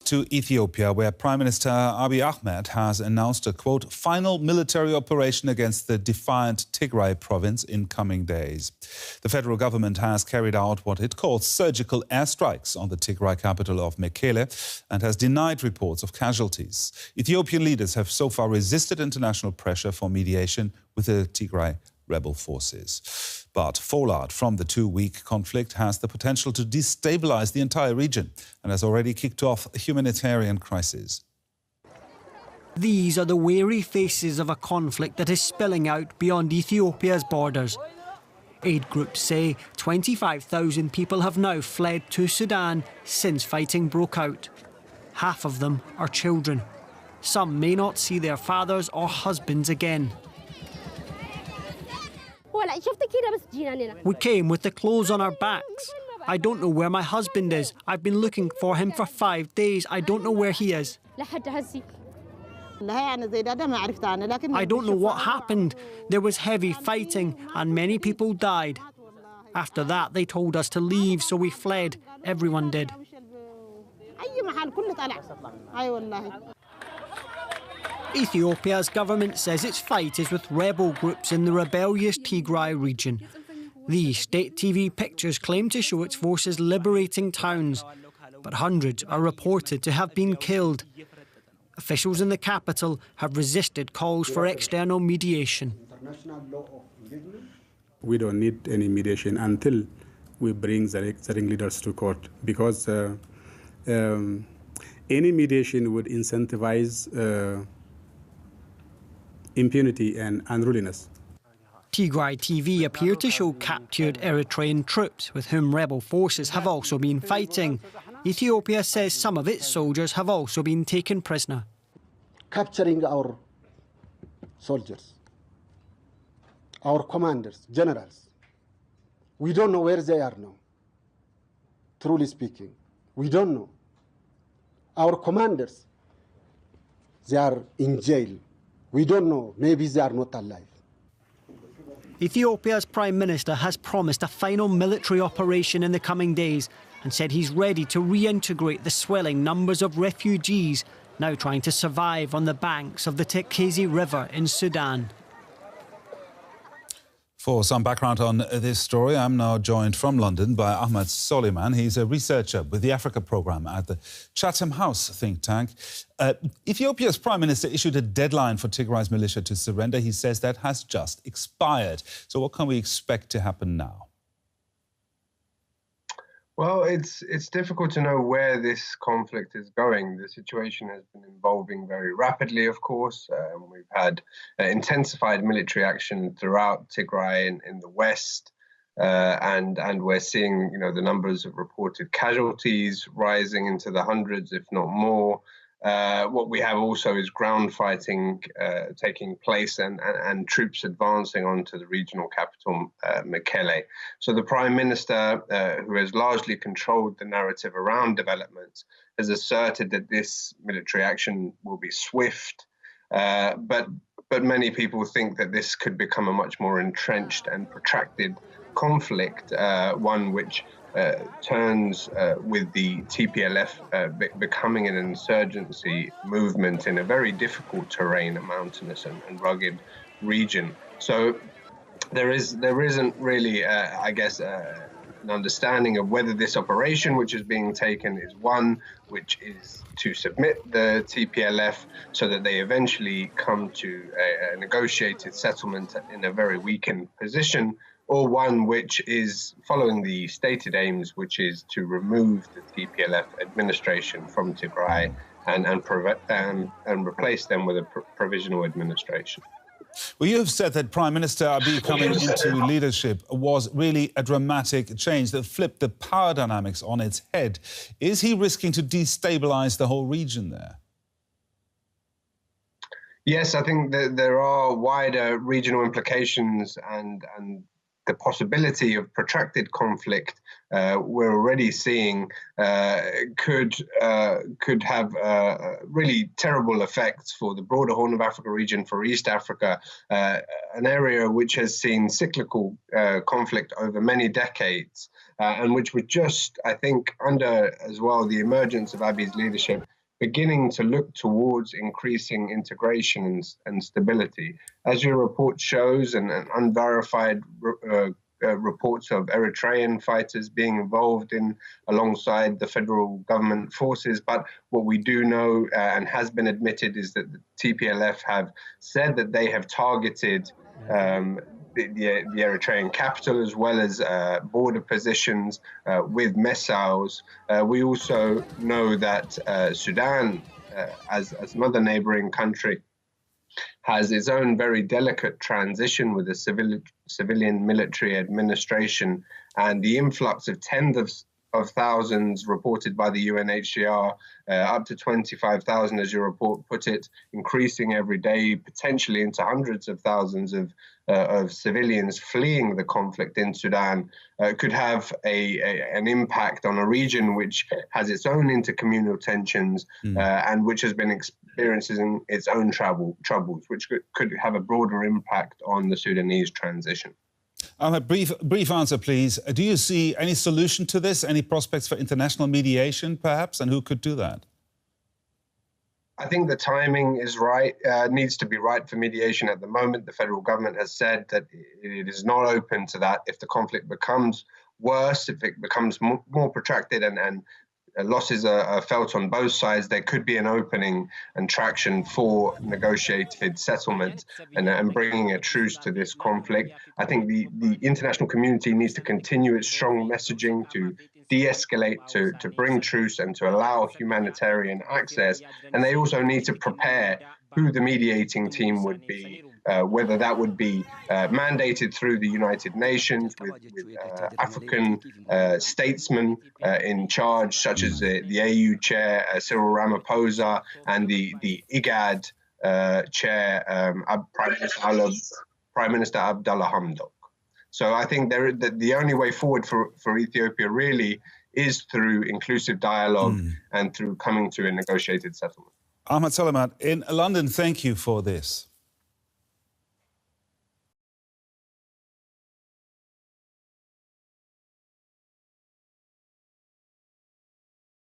To Ethiopia, where Prime Minister Abiy Ahmed has announced a, quote, final military operation against the defiant Tigray province in coming days. The federal government has carried out what it calls surgical airstrikes on the Tigray capital of Mekelle and has denied reports of casualties. Ethiopian leaders have so far resisted international pressure for mediation with the Tigray rebel forces. But fallout from the two-week conflict has the potential to destabilize the entire region and has already kicked off a humanitarian crisis. These are the weary faces of a conflict that is spilling out beyond Ethiopia's borders. Aid groups say 25,000 people have now fled to Sudan since fighting broke out. Half of them are children. Some may not see their fathers or husbands again. We came with the clothes on our backs. I don't know where my husband is. I've been looking for him for 5 days. I don't know where he is. I don't know what happened. There was heavy fighting and many people died. After that, they told us to leave, so we fled. Everyone did. Ethiopia's government says its fight is with rebel groups in the rebellious Tigray region. These state TV pictures claim to show its forces liberating towns, but hundreds are reported to have been killed. Officials in the capital have resisted calls for external mediation. We don't need any mediation until we bring the leaders to court, because any mediation would incentivize impunity and unruliness. Tigray TV appear to show captured Eritrean troops with whom rebel forces have also been fighting. Ethiopia says some of its soldiers have also been taken prisoner. Capturing our soldiers, our commanders, generals. We don't know where they are now. Truly speaking, we don't know. Our commanders, they are in jail. We don't know. Maybe they are not alive. Ethiopia's Prime Minister has promised a final military operation in the coming days and said he's ready to reintegrate the swelling numbers of refugees now trying to survive on the banks of the Tekezi River in Sudan. For some background on this story, I'm now joined from London by Ahmed Soliman. He's a researcher with the Africa Programme at the Chatham House think tank. Ethiopia's Prime Minister issued a deadline for Tigray's militia to surrender. He says that has just expired. So what can we expect to happen now? Well, it's difficult to know where this conflict is going. The situation has been evolving very rapidly, of course. We've had intensified military action throughout Tigray in the west, and we're seeing, the numbers of reported casualties rising into the hundreds, if not more. What we have also is ground fighting taking place and troops advancing onto the regional capital, Mekelle. So the Prime Minister, who has largely controlled the narrative around developments, has asserted that this military action will be swift, but many people think that this could become a much more entrenched and protracted conflict, one which turns with the TPLF becoming an insurgency movement in a very difficult terrain, a mountainous and rugged region. So there isn't really, an understanding of whether this operation which is being taken is one which is to submit the TPLF so that they eventually come to a negotiated settlement in a very weakened position, or one which is following the stated aims, which is to remove the TPLF administration from Tigray and replace them with a provisional administration. Well, you have said that Prime Minister Abiy coming into leadership was really a dramatic change that flipped the power dynamics on its head. Is he risking to destabilize the whole region there? Yes, I think that there are wider regional implications and the possibility of protracted conflict we're already seeing could have really terrible effects for the broader Horn of Africa region, for East Africa, an area which has seen cyclical conflict over many decades. and which were just, I think, under as well the emergence of Abiy's leadership, beginning to look towards increasing integration and stability. As your report shows, and unverified reports of Eritrean fighters being involved in alongside the federal government forces. But what we do know and has been admitted is that the TPLF have said that they have targeted the Eritrean capital as well as border positions with missiles. We also know that Sudan, as another neighboring country, has its own very delicate transition with a civilian military administration, and the influx of tens of thousands reported by the UNHCR, up to 25,000 as your report put it, increasing every day, potentially into hundreds of thousands of civilians fleeing the conflict in Sudan, could have an impact on a region which has its own intercommunal tensions and which has been experiencing its own troubles, which could have a broader impact on the Sudanese transition. A brief answer, please. Do you see any solution to this? Any prospects for international mediation, perhaps? And who could do that? I think the timing is right, needs to be right for mediation at the moment. The federal government has said that it is not open to that. If the conflict becomes worse, if it becomes more protracted and losses are felt on both sides, there could be an opening and traction for negotiated settlement and bringing a truce to this conflict. I think the international community needs to continue its strong messaging to de-escalate, to bring truce and to allow humanitarian access. And they also need to prepare who the mediating team would be, whether that would be mandated through the United Nations with African statesmen in charge, such as the AU chair, Cyril Ramaphosa, and the IGAD chair, Prime Minister Abdullah Hamdok. So I think the only way forward for Ethiopia really is through inclusive dialogue and through coming to a negotiated settlement. Ahmad Salamat in London, thank you for this.